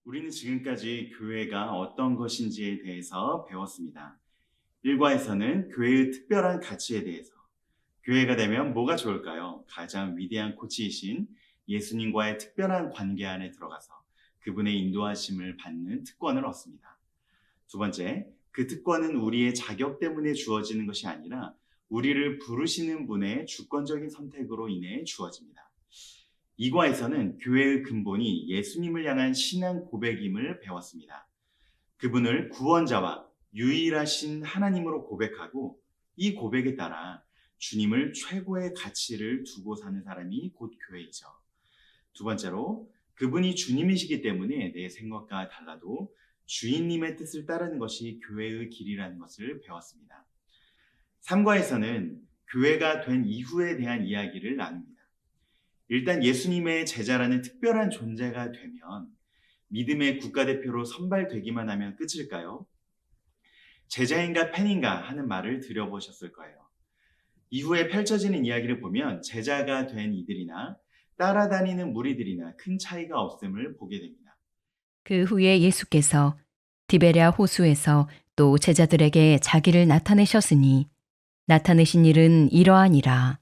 우리는 지금까지 교회가 어떤 것인지에 대해서 배웠습니다. 1과에서는 교회의 특별한 가치에 대해서, 교회가 되면 뭐가 좋을까요? 가장 위대한 코치이신 예수님과의 특별한 관계 안에 들어가서 그분의 인도하심을 받는 특권을 얻습니다. 두 번째, 그 특권은 우리의 자격 때문에 주어지는 것이 아니라 우리를 부르시는 분의 주권적인 선택으로 인해 주어집니다. 2과에서는 교회의 근본이 예수님을 향한 신앙 고백임을 배웠습니다. 그분을 구원자와 유일하신 하나님으로 고백하고 이 고백에 따라 주님을 최고의 가치를 두고 사는 사람이 곧 교회이죠. 두 번째로, 그분이 주님이시기 때문에 내 생각과 달라도 주인님의 뜻을 따르는 것이 교회의 길이라는 것을 배웠습니다. 3과에서는 교회가 된 이후에 대한 이야기를 나눕니다. 일단 예수님의 제자라는 특별한 존재가 되면 믿음의 국가대표로 선발되기만 하면 끝일까요? 제자인가 팬인가 하는 말을 들어보셨을 거예요. 이후에 펼쳐지는 이야기를 보면 제자가 된 이들이나 따라다니는 무리들이나 큰 차이가 없음을 보게 됩니다. 그 후에 예수께서 디베랴 호수에서 또 제자들에게 자기를 나타내셨으니 나타내신 일은 이러하니라.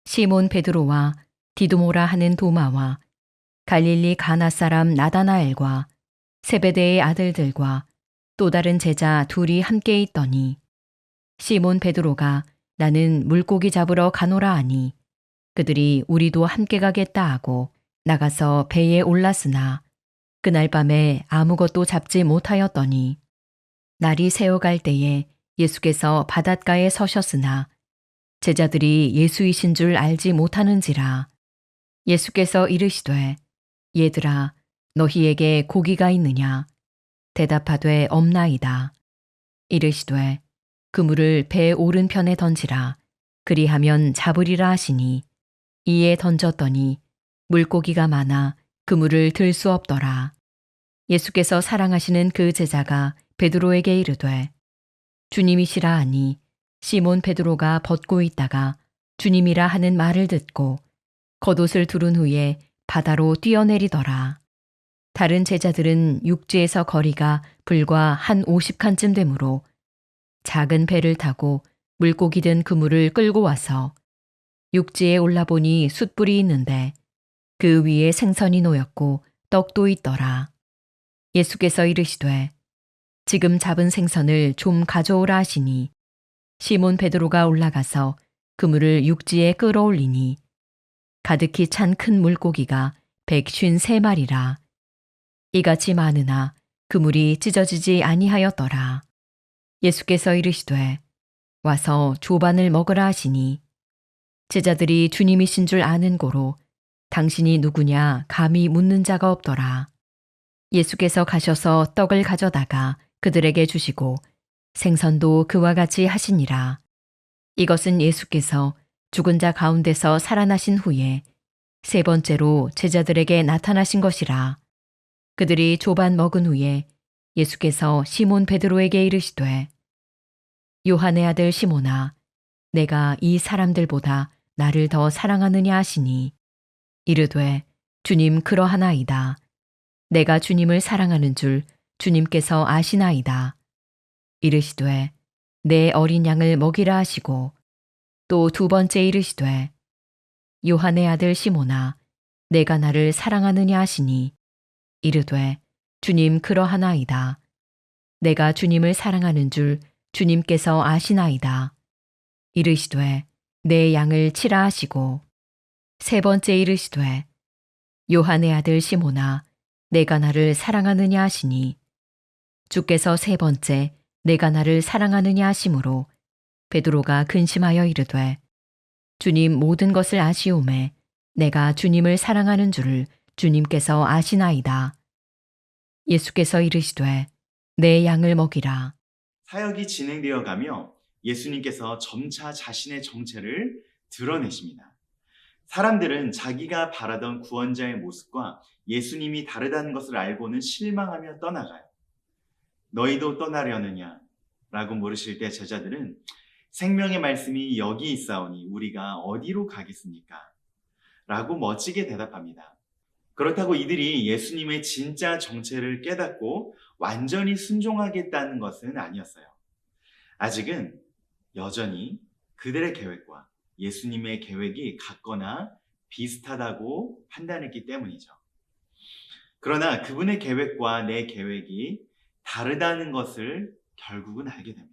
시몬 베드로와 디두모라 하는 도마와 갈릴리 가나 사람 나다나엘과 세베대의 아들들과 또 다른 제자 둘이 함께 있더니 시몬 베드로가 나는 물고기 잡으러 가노라 하니 그들이 우리도 함께 가겠다 하고 나가서 배에 올랐으나 그날 밤에 아무것도 잡지 못하였더니 날이 새어갈 때에 예수께서 바닷가에 서셨으나 제자들이 예수이신 줄 알지 못하는지라. 예수께서 이르시되 얘들아 너희에게 고기가 있느냐? 대답하되 없나이다. 이르시되 그물을 배 오른편에 던지라. 그리하면 잡으리라 하시니 이에 던졌더니 물고기가 많아 그물을 들 수 없더라. 예수께서 사랑하시는 그 제자가 베드로에게 이르되 주님이시라 하니 시몬 베드로가 벗고 있다가 주님이라 하는 말을 듣고 겉옷을 두른 후에 바다로 뛰어내리더라. 다른 제자들은 육지에서 거리가 불과 한 50칸쯤 되므로 작은 배를 타고 물고기 든 그물을 끌고 와서 육지에 올라보니 숯불이 있는데 그 위에 생선이 놓였고 떡도 있더라. 예수께서 이르시되 지금 잡은 생선을 좀 가져오라 하시니 시몬 베드로가 올라가서 그물을 육지에 끌어올리니 가득히 찬 큰 물고기가 153마리라. 이같이 많으나 그물이 찢어지지 아니하였더라. 예수께서 이르시되 와서 조반을 먹으라 하시니 제자들이 주님이신 줄 아는 고로 당신이 누구냐 감히 묻는 자가 없더라. 예수께서 가셔서 떡을 가져다가 그들에게 주시고 생선도 그와 같이 하시니라. 이것은 예수께서 죽은 자 가운데서 살아나신 후에 세 번째로 제자들에게 나타나신 것이라. 그들이 조반 먹은 후에 예수께서 시몬 베드로에게 이르시되 요한의 아들 시몬아 내가 이 사람들보다 나를 더 사랑하느냐 하시니 이르되 주님 그러하나이다. 내가 주님을 사랑하는 줄 주님께서 아시나이다. 이르시되 내 어린 양을 먹이라 하시고 또 두 번째 이르시되 요한의 아들 시몬아 내가 나를 사랑하느냐 하시니 이르되 주님 그러하나이다. 내가 주님을 사랑하는 줄 주님께서 아시나이다. 이르시되 내 양을 치라 하시고 세 번째 이르시되 요한의 아들 시몬아 내가 나를 사랑하느냐 하시니 주께서 세 번째 내가 나를 사랑하느냐 하심으로 베드로가 근심하여 이르되 주님 모든 것을 아시오매 내가 주님을 사랑하는 줄을 주님께서 아시나이다. 예수께서 이르시되 내 양을 먹이라. 사역이 진행되어 가며 예수님께서 점차 자신의 정체를 드러내십니다. 사람들은 자기가 바라던 구원자의 모습과 예수님이 다르다는 것을 알고는 실망하며 떠나가요. 너희도 떠나려느냐? 라고 물으실 때 제자들은 생명의 말씀이 여기 있사오니 우리가 어디로 가겠습니까? 라고 멋지게 대답합니다. 그렇다고 이들이 예수님의 진짜 정체를 깨닫고 완전히 순종하겠다는 것은 아니었어요. 아직은 여전히 그들의 계획과 예수님의 계획이 같거나 비슷하다고 판단했기 때문이죠. 그러나 그분의 계획과 내 계획이 다르다는 것을 결국은 알게 됩니다.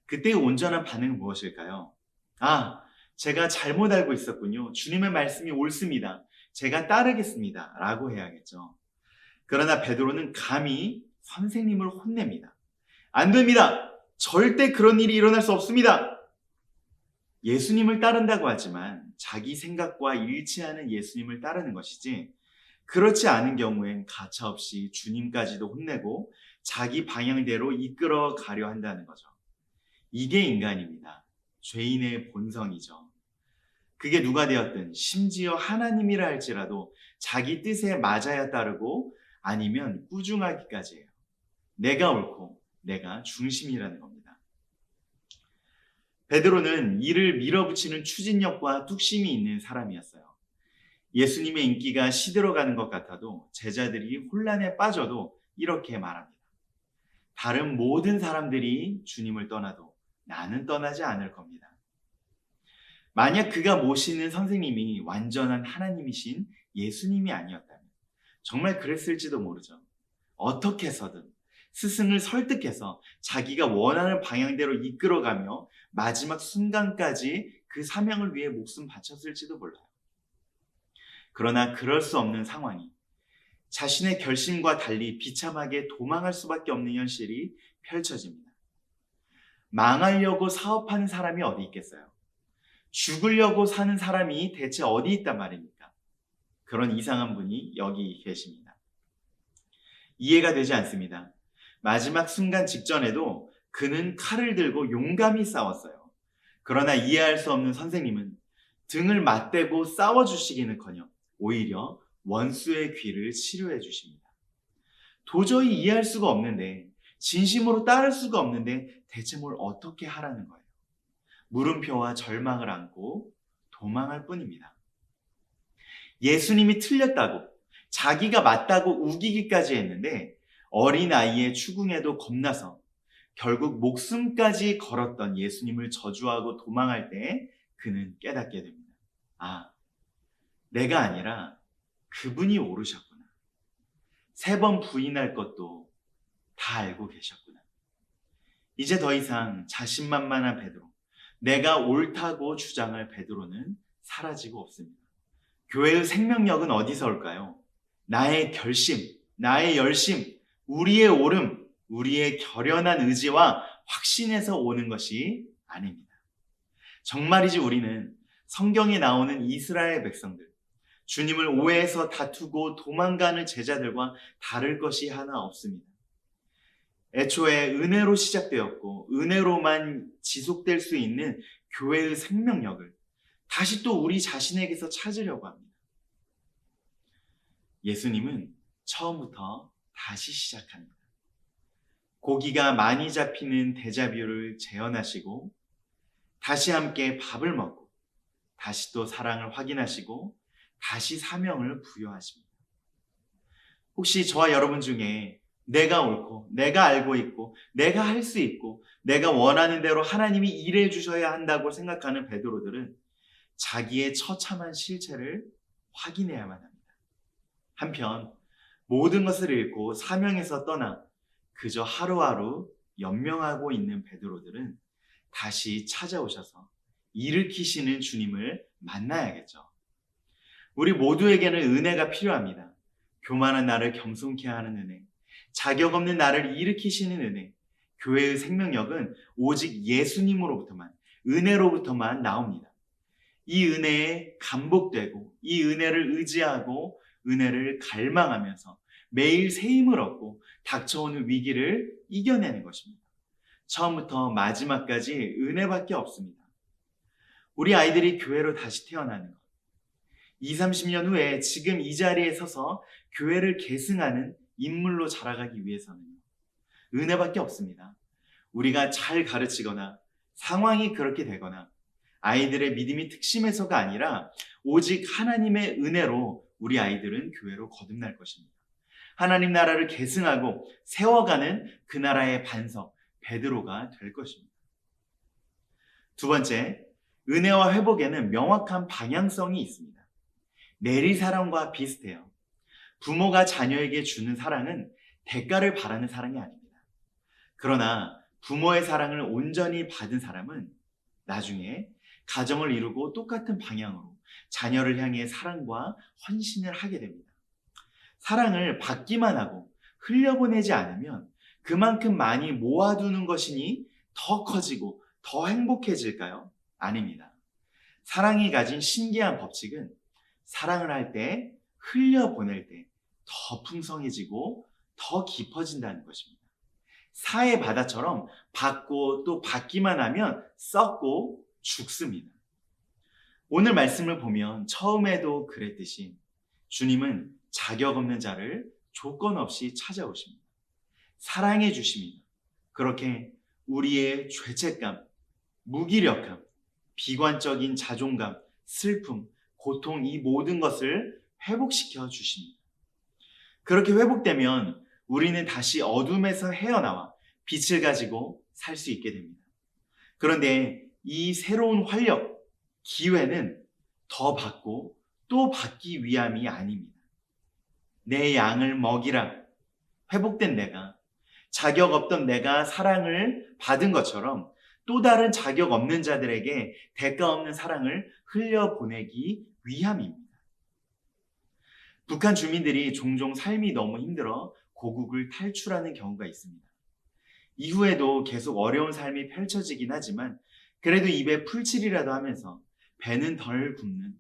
그때의 온전한 반응은 무엇일까요? 아, 제가 잘못 알고 있었군요. 주님의 말씀이 옳습니다. 제가 따르겠습니다. 라고 해야겠죠. 그러나 베드로는 감히 선생님을 혼냅니다. 안 됩니다. 절대 그런 일이 일어날 수 없습니다. 예수님을 따른다고 하지만 자기 생각과 일치하는 예수님을 따르는 것이지, 그렇지 않은 경우엔 가차없이 주님까지도 혼내고 자기 방향대로 이끌어 가려 한다는 거죠. 이게 인간입니다. 죄인의 본성이죠. 그게 누가 되었든, 심지어 하나님이라 할지라도 자기 뜻에 맞아야 따르고 아니면 꾸중하기까지 해요. 내가 옳고 내가 중심이라는 겁니다. 베드로는 이를 밀어붙이는 추진력과 뚝심이 있는 사람이었어요. 예수님의 인기가 시들어가는 것 같아도 제자들이 혼란에 빠져도 이렇게 말합니다. 다른 모든 사람들이 주님을 떠나도 나는 떠나지 않을 겁니다. 만약 그가 모시는 선생님이 완전한 하나님이신 예수님이 아니었다면 정말 그랬을지도 모르죠. 어떻게 해서든 스승을 설득해서 자기가 원하는 방향대로 이끌어가며 마지막 순간까지 그 사명을 위해 목숨 바쳤을지도 몰라요. 그러나 그럴 수 없는 상황이 자신의 결심과 달리 비참하게 도망할 수밖에 없는 현실이 펼쳐집니다. 망하려고 사업하는 사람이 어디 있겠어요? 죽으려고 사는 사람이 대체 어디 있단 말입니까? 그런 이상한 분이 여기 계십니다. 이해가 되지 않습니다. 마지막 순간 직전에도 그는 칼을 들고 용감히 싸웠어요. 그러나 이해할 수 없는 선생님은 등을 맞대고 싸워주시기는커녕 오히려 원수의 귀를 치료해 주십니다. 도저히 이해할 수가 없는데, 진심으로 따를 수가 없는데 대체 뭘 어떻게 하라는 거예요? 물음표와 절망을 안고 도망할 뿐입니다. 예수님이 틀렸다고, 자기가 맞다고 우기기까지 했는데 어린아이의 추궁에도 겁나서 결국 목숨까지 걸었던 예수님을 저주하고 도망할 때 그는 깨닫게 됩니다. 아, 내가 아니라 그분이 오르셨구나. 3번 부인할 것도 다 알고 계셨구나. 이제 더 이상 자신만만한 베드로, 내가 옳다고 주장할 베드로는 사라지고 없습니다. 교회의 생명력은 어디서 올까요? 나의 결심, 나의 열심, 우리의 옳음, 우리의 결연한 의지와 확신에서 오는 것이 아닙니다. 정말이지 우리는 성경에 나오는 이스라엘 백성들, 주님을 오해해서 다투고 도망가는 제자들과 다를 것이 하나 없습니다. 애초에 은혜로 시작되었고 은혜로만 지속될 수 있는 교회의 생명력을 다시 또 우리 자신에게서 찾으려고 합니다. 예수님은 처음부터 다시 시작합니다. 고기가 많이 잡히는 대자뷰를 재현하시고 다시 함께 밥을 먹고 다시 또 사랑을 확인하시고 다시 사명을 부여하십니다. 혹시 저와 여러분 중에 내가 옳고 내가 알고 있고 내가 할 수 있고 내가 원하는 대로 하나님이 일해 주셔야 한다고 생각하는 베드로들은 자기의 처참한 실체를 확인해야만 합니다. 한편 모든 것을 잃고 사명에서 떠나 그저 하루하루 연명하고 있는 베드로들은 다시 찾아오셔서 일으키시는 주님을 만나야겠죠. 우리 모두에게는 은혜가 필요합니다. 교만한 나를 겸손케 하는 은혜, 자격 없는 나를 일으키시는 은혜. 교회의 생명력은 오직 예수님으로부터만, 은혜로부터만 나옵니다. 이 은혜에 감복되고 이 은혜를 의지하고 은혜를 갈망하면서 매일 새 힘을 얻고 닥쳐오는 위기를 이겨내는 것입니다. 처음부터 마지막까지 은혜밖에 없습니다. 우리 아이들이 교회로 다시 태어나는 것, 20, 30년 후에 지금 이 자리에 서서 교회를 계승하는 인물로 자라가기 위해서는 은혜밖에 없습니다. 우리가 잘 가르치거나 상황이 그렇게 되거나 아이들의 믿음이 특심해서가 아니라 오직 하나님의 은혜로 우리 아이들은 교회로 거듭날 것입니다. 하나님 나라를 계승하고 세워가는 그 나라의 반석, 베드로가 될 것입니다. 두 번째, 은혜와 회복에는 명확한 방향성이 있습니다. 내리사랑과 비슷해요. 부모가 자녀에게 주는 사랑은 대가를 바라는 사랑이 아닙니다. 그러나 부모의 사랑을 온전히 받은 사람은 나중에 가정을 이루고 똑같은 방향으로 자녀를 향해 사랑과 헌신을 하게 됩니다. 사랑을 받기만 하고 흘려보내지 않으면 그만큼 많이 모아두는 것이니 더 커지고 더 행복해질까요? 아닙니다. 사랑이 가진 신기한 법칙은 사랑을 할 때, 흘려보낼 때 더 풍성해지고 더 깊어진다는 것입니다. 사의 바다처럼 받고 또 받기만 하면 썩고 죽습니다. 오늘 말씀을 보면 처음에도 그랬듯이 주님은 자격 없는 자를 조건 없이 찾아오십니다. 사랑해 주십니다. 그렇게 우리의 죄책감, 무기력함, 비관적인 자존감, 슬픔, 고통 이 모든 것을 회복시켜 주십니다. 그렇게 회복되면 우리는 다시 어둠에서 헤어나와 빛을 가지고 살 수 있게 됩니다. 그런데 이 새로운 활력, 기회는 더 받고 또 받기 위함이 아닙니다. 내 양을 먹이라. 회복된 내가, 자격 없던 내가 사랑을 받은 것처럼 또 다른 자격 없는 자들에게 대가 없는 사랑을 흘려보내기 위함입니다. 북한 주민들이 종종 삶이 너무 힘들어 고국을 탈출하는 경우가 있습니다. 이후에도 계속 어려운 삶이 펼쳐지긴 하지만 그래도 입에 풀칠이라도 하면서 배는 덜 굽는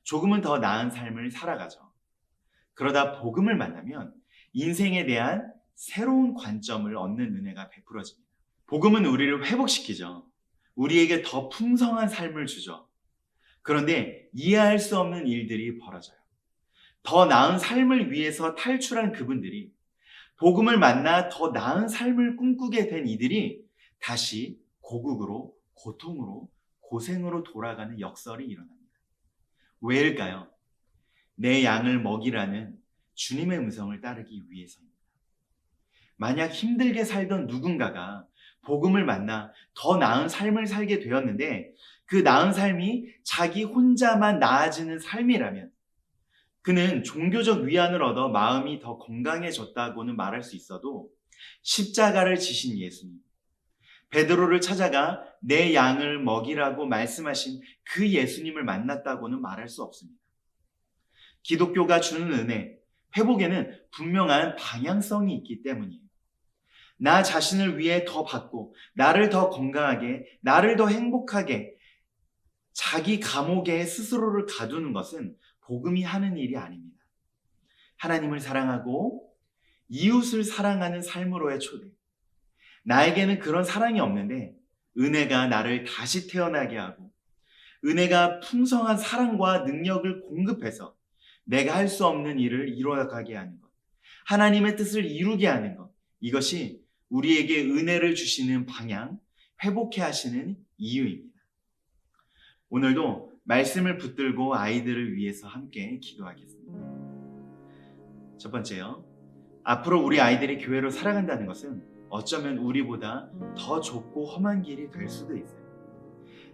조금은 더 나은 삶을 살아가죠. 그러다 복음을 만나면 인생에 대한 새로운 관점을 얻는 은혜가 베풀어집니다. 복음은 우리를 회복시키죠. 우리에게 더 풍성한 삶을 주죠. 그런데 이해할 수 없는 일들이 벌어져요. 더 나은 삶을 위해서 탈출한 그분들이 복음을 만나 더 나은 삶을 꿈꾸게 된 이들이 다시 고국으로, 고통으로, 고생으로 돌아가는 역설이 일어납니다. 왜일까요? 내 양을 먹이라는 주님의 음성을 따르기 위해서입니다. 만약 힘들게 살던 누군가가 복음을 만나 더 나은 삶을 살게 되었는데 그 나은 삶이 자기 혼자만 나아지는 삶이라면 그는 종교적 위안을 얻어 마음이 더 건강해졌다고는 말할 수 있어도 십자가를 지신 예수님, 베드로를 찾아가 내 양을 먹이라고 말씀하신 그 예수님을 만났다고는 말할 수 없습니다. 기독교가 주는 은혜, 회복에는 분명한 방향성이 있기 때문이에요. 나 자신을 위해 더 받고 나를 더 건강하게, 나를 더 행복하게 자기 감옥에 스스로를 가두는 것은 복음이 하는 일이 아닙니다. 하나님을 사랑하고 이웃을 사랑하는 삶으로의 초대. 나에게는 그런 사랑이 없는데 은혜가 나를 다시 태어나게 하고 은혜가 풍성한 사랑과 능력을 공급해서 내가 할 수 없는 일을 이루어가게 하는 것. 하나님의 뜻을 이루게 하는 것. 이것이 우리에게 은혜를 주시는 방향, 회복해 하시는 이유입니다. 오늘도 말씀을 붙들고 아이들을 위해서 함께 기도하겠습니다. 첫 번째요. 앞으로 우리 아이들이 교회로 살아간다는 것은 어쩌면 우리보다 더 좁고 험한 길이 될 수도 있어요.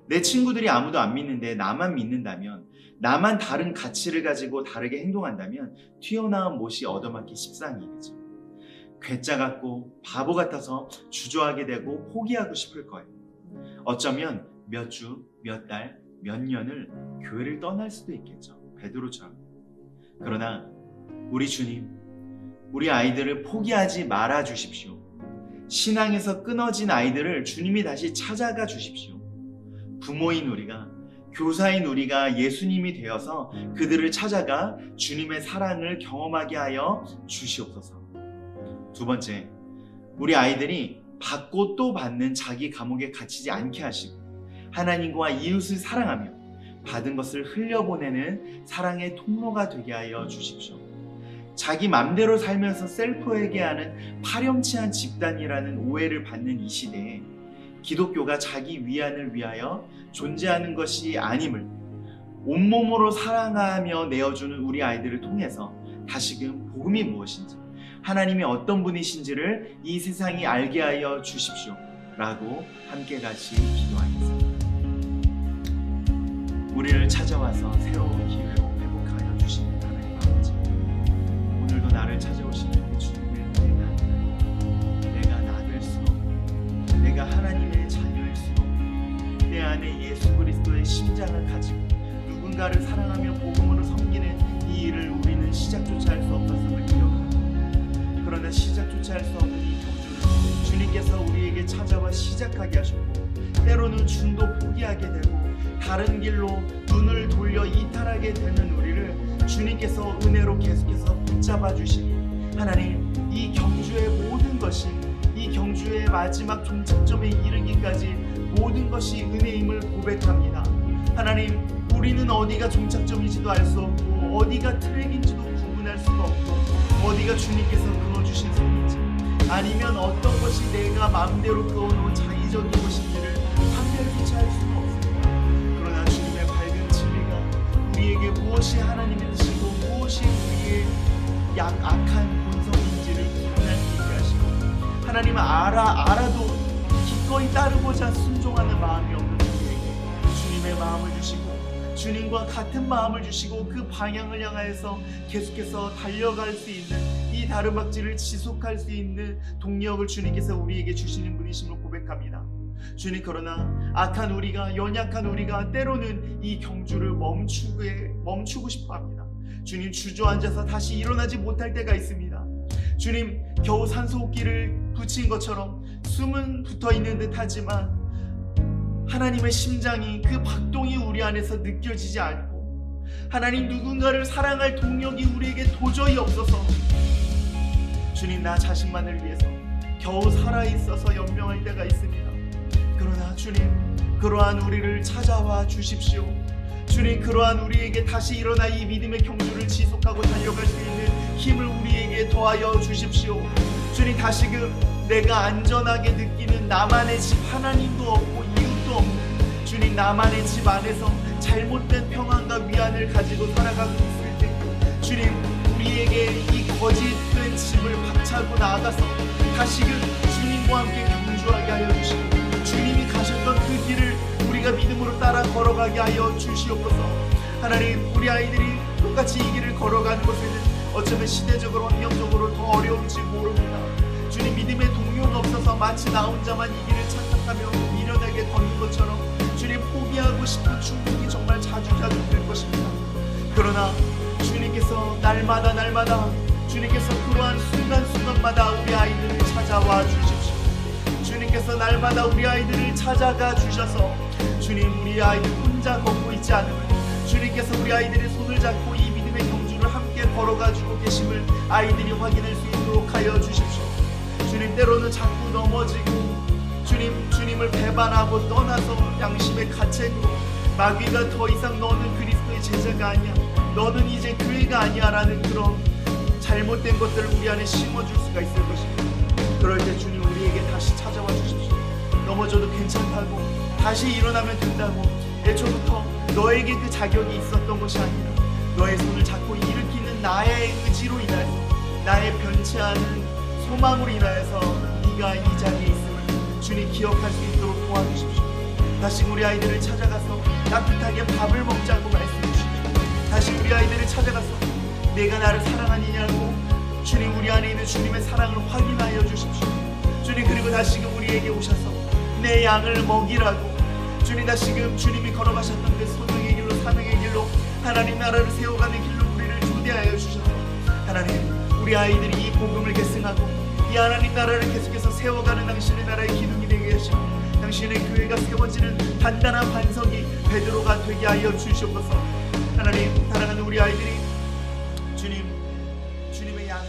내 친구들이 아무도 안 믿는데 나만 믿는다면, 나만 다른 가치를 가지고 다르게 행동한다면 튀어나온 못이 얻어맞기 십상이겠죠. 괴짜 같고 바보 같아서 주저하게 되고 포기하고 싶을 거예요. 어쩌면 몇 주, 몇 달, 몇 년을 교회를 떠날 수도 있겠죠. 베드로처럼. 그러나 우리 주님, 우리 아이들을 포기하지 말아 주십시오. 신앙에서 끊어진 아이들을 주님이 다시 찾아가 주십시오. 부모인 우리가, 교사인 우리가 예수님이 되어서 그들을 찾아가 주님의 사랑을 경험하게 하여 주시옵소서. 두 번째, 우리 아이들이 받고 또 받는 자기 감옥에 갇히지 않게 하시고 하나님과 이웃을 사랑하며 받은 것을 흘려보내는 사랑의 통로가 되게 하여 주십시오. 자기 맘대로 살면서 셀프회개하는 파렴치한 집단이라는 오해를 받는 이 시대에 기독교가 자기 위안을 위하여 존재하는 것이 아님을 온몸으로 사랑하며 내어주는 우리 아이들을 통해서 다시금 복음이 무엇인지, 하나님이 어떤 분이신지를 이 세상이 알게 하여 주십시오 라고 함께 같이 기도하겠습니다. 우리를 찾아와서 새로운 기회로 회복하여 주시는 하나님 아버지, 오늘도 나를 찾아오시는 그 주님의 은혜가 내가 나될 수 없고 내가 하나님의 자녀일 수 없고 내 안에 예수 그리스도의 심장을 가지고 누군가를 사랑하며 복음으로 섬기는 이 일을 우리는 시작조차 할 수 없었음을 기억합니다. 그러나 시작조차 할 수 없는 이 경주를 주님께서 우리에게 찾아와 시작하게 하셨고, 때로는 중도 포기하게 되고 다른 길로 눈을 돌려 이탈하게 되는 우리를 주님께서 은혜로 계속해서 붙잡아 주시니, 하나님, 이 경주의 모든 것이, 이 경주의 마지막 종착점에 이르기까지 모든 것이 은혜임을 고백합니다. 하나님, 우리는 어디가 종착점인지도 알 수 없고 어디가 트랙인지도 구분할 수가 없고 어디가 주님께서 그어주신 선인지, 아니면 어떤 것이 내가 마음대로 그어놓은 자의적인 것인지를 판별조차 할 수가 없습니다. 그러나 주님의 밝은 진리가 우리에게 무엇이 하나님의 뜻이고 무엇이 우리의 악한 본성인지를 구분할 수 있게 하시고, 하나님은 알아도 기꺼이 따르고자 순종하는 마음이 없는 우리에게 주님의 마음을 주시고 주님과 같은 마음을 주시고 그 방향을 향하여서 계속해서 달려갈 수 있는, 이 다름박질을 지속할 수 있는 동력을 주님께서 우리에게 주시는 분이심을 고백합니다. 주님, 그러나 악한 우리가, 연약한 우리가 때로는 이 경주를 멈추고 싶어합니다. 주님, 주저앉아서 다시 일어나지 못할 때가 있습니다. 주님, 겨우 산소호흡기를 붙인 것처럼 숨은 붙어있는 듯 하지만 하나님의 심장이, 그 박동이 우리 안에서 느껴지지 않고, 하나님, 누군가를 사랑할 동력이 우리에게 도저히 없어서 주님, 나 자신만을 위해서 겨우 살아있어서 연명할 때가 있습니다. 그러나 주님, 그러한 우리를 찾아와 주십시오. 주님, 그러한 우리에게 다시 일어나 이 믿음의 경주를 지속하고 달려갈 수 있는 힘을 우리에게 더하여 주십시오. 주님, 다시금 내가 안전하게 느끼는 나만의 집, 하나님도 없고 이웃도 없는 주님, 나만의 집 안에서 잘못된 평안과 위안을 가지고 살아가고 있을 때, 주님, 우리에게 이 거짓된 집을 박차고 나아가서 다시금 주님과 함께 경주하게 하여 주시고, 주님이 가셨던 그 길을 우리가 믿음으로 따라 걸어가게 하여 주시옵소서. 하나님, 우리 아이들이 똑같이 이 길을 걸어가는 것에는 어쩌면 시대적으로, 환경적으로 더 어려울지 모릅니다. 주님, 믿음의 동료가 없어서 마치 나 혼자만 이 길을 착각하며 미련하게 걷는 것처럼 주님, 포기하고 싶은 충동이 정말 자주 될 것입니다. 그러나 주님께서 날마다 주님께서 그러한 순간순간마다 우리 아이들을 찾아와 주십시오. 주님께서 날마다 우리 아이들을 찾아가 주셔서 주님, 우리 아이들 혼자 걷고 있지 않음을, 주님께서 우리 아이들의 손을 잡고 이 믿음의 경주를 함께 걸어가지고 계심을 아이들이 확인할 수 있도록 하여 주십시오. 주님, 때로는 자꾸 넘어지고 주님을 배반하고 떠나서 양심의 가책으로 마귀가 더 이상 너는 그리스도의 제자가 아니야, 너는 이제 교회가 아니야 라는 그런 잘못된 것들을 우리 안에 심어줄 수가 있을 것입니다. 그럴 때 주님, 우리에게 다시 찾아와 주십시오. 넘어져도 괜찮다고, 다시 일어나면 된다고, 애초부터 너에게 그 자격이 있었던 것이 아니라 너의 손을 잡고 일으키는 나의 의지로 인하여서, 나의 변치 않은 소망으로 인하여서 네가 이 자리에 있음을 주님 기억할 수 있도록 도와주십시오. 다시 우리 아이들을 찾아가서 따뜻하게 밥을 먹자고 말씀해 주십시오. 다시 우리 아이들을 찾아가서 내가 나를 사랑하느냐고 주님, 우리 안에 있는 주님의 사랑을 확인하여 주십시오. 주님, 그리고 다시금 우리에게 오셔서 내 양을 먹이라고 주님, 다시금 주님이 걸어가셨던 그 소명의 길로, 사명의 길로, 하나님 나라를 세워가는 길로 우리를 초대하여 주셔서 하나님, 우리 아이들이 이 복음을 계승하고 이 하나님 나라를 계속해서 세워가는 당신의 나라의 기둥이 되게 하시고 당신의 교회가 세워지는 단단한 반석이 베드로가 되게 하여 주시옵소서. 하나님, 사랑하는 우리 아이들이 주님의 양을